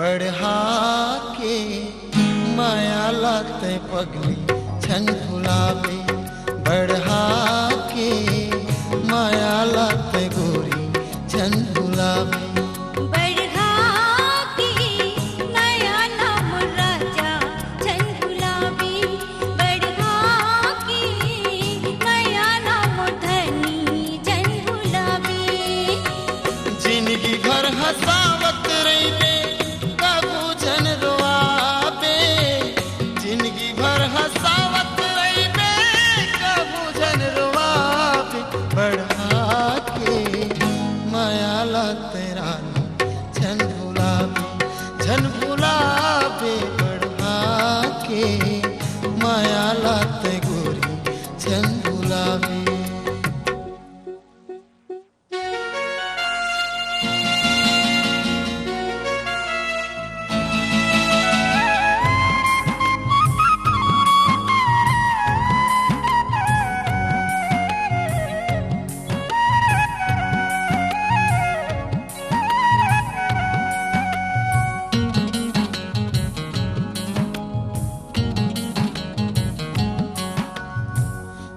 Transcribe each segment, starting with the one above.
बढ़ा के माया लाते पगली छन भुलावे, बढ़ा के माया लाते गोरी छन भुलावे। जिंदगी भर हंसावत रहिबे कबू जन रोआबे, जिंदगी भर हंसावत रहिबे कबू जन रोआबे। बढ़ा के माया लाते रानी छन भुलावे, छन भुलावे। बढ़ा के माया लाते गोरी छन भुलावे।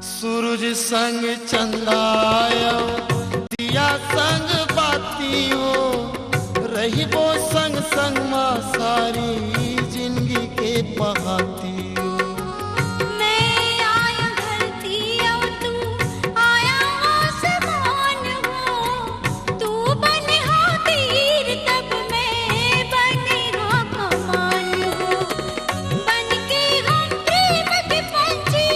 सूरज संग चंदायो दिया संग बातियो, रहिबो संग संग माँ सारी जिंदगी के बहातियो। मैं आया धरती और तू आया आसमान हो, तू बने हो तीर तब मैं बने हो कमान हो। बन के हम प्रेम के पंछी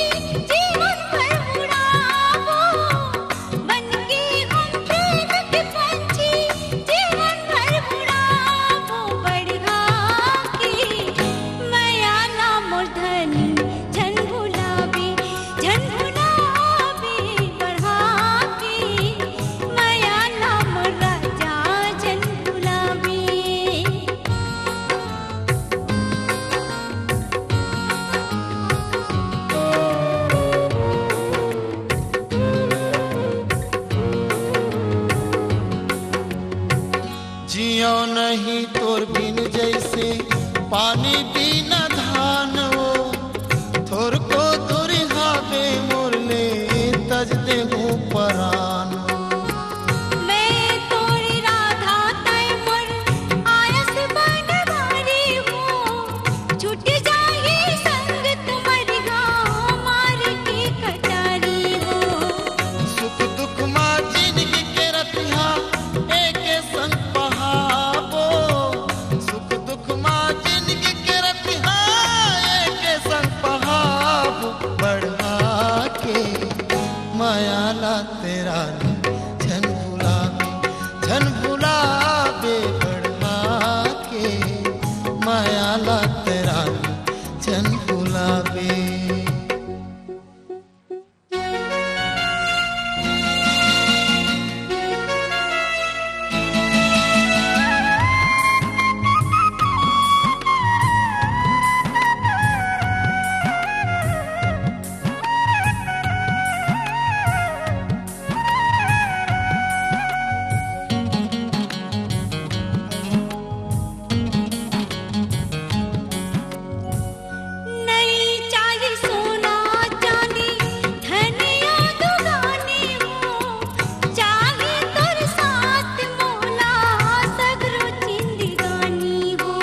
जीवन भर उड़ावो, बन के हम प्रेम के पंछी जीवन भर उड़ावो। बढ़ा के माया ना मोरधनी झन भुलावे, झन भुलावे। बढ़ा के माया ना मोर राजा झन भुलावे। जियो नहीं तोर बिन जैसे पानी बिना धान हो, थोर को दुरिहावे मोरले तज दे हूँ परान हो। मैं तोरी राधा तय मोर आयस बनवारी हूँ, छूट जाही संग तुम्हारी गाँव मार के कटारी हो। सुख दुख माँ जिंदगी के रतिहा एक संग बहावो, सुख दुख माँ जिंदगी के रतिहा एक संग बहावो। बढ़ा के माया लाते रानी छन भुलावे, छन भुलावे। बढ़ा के माया लाते रानी छन भुलावे। नहीं चाहिए सोना चांदी धन या दुगानी हो, चाहे तोर साथ मोला सगरो जिंदगानी हो।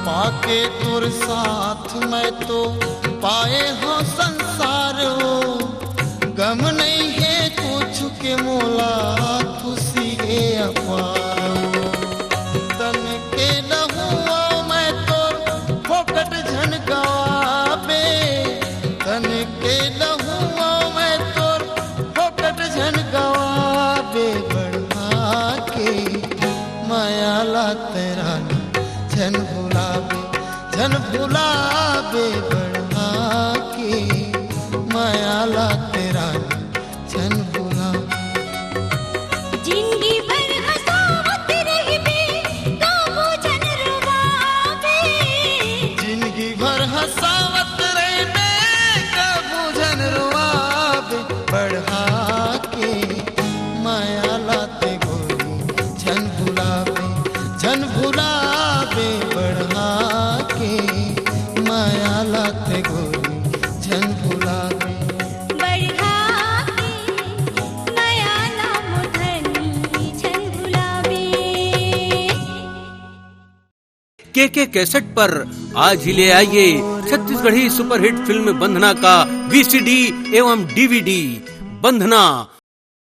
पाके तोर साथ मैं तो पाए हो संसार हो, गम नहीं है कुछ के मोला खुशी है अपार हो। तन के न हुआ मैं तोर फोकट झन गवाबे, तन के न हुआ मैं तोर फोकट झन गवाबे। बढ़ा के माया लाते रानी झन भुलावे, झन भुलावे। बढ़ा के माया लाते रानी झन भुलावे। जिंदगी भर हंसावत रहिबे कबू झन रुवावे, जिंदगी भर हंसावत रहिबे कबू झन रोआबे। बढ़ा के माया लाते गोरी झन भुलावे, झन भुलावे। के कैसेट पर आज ही ले आइए छत्तीसगढ़ी सुपरहिट फिल्म बंधना का वीसीडी एवं डीवीडी। बंधना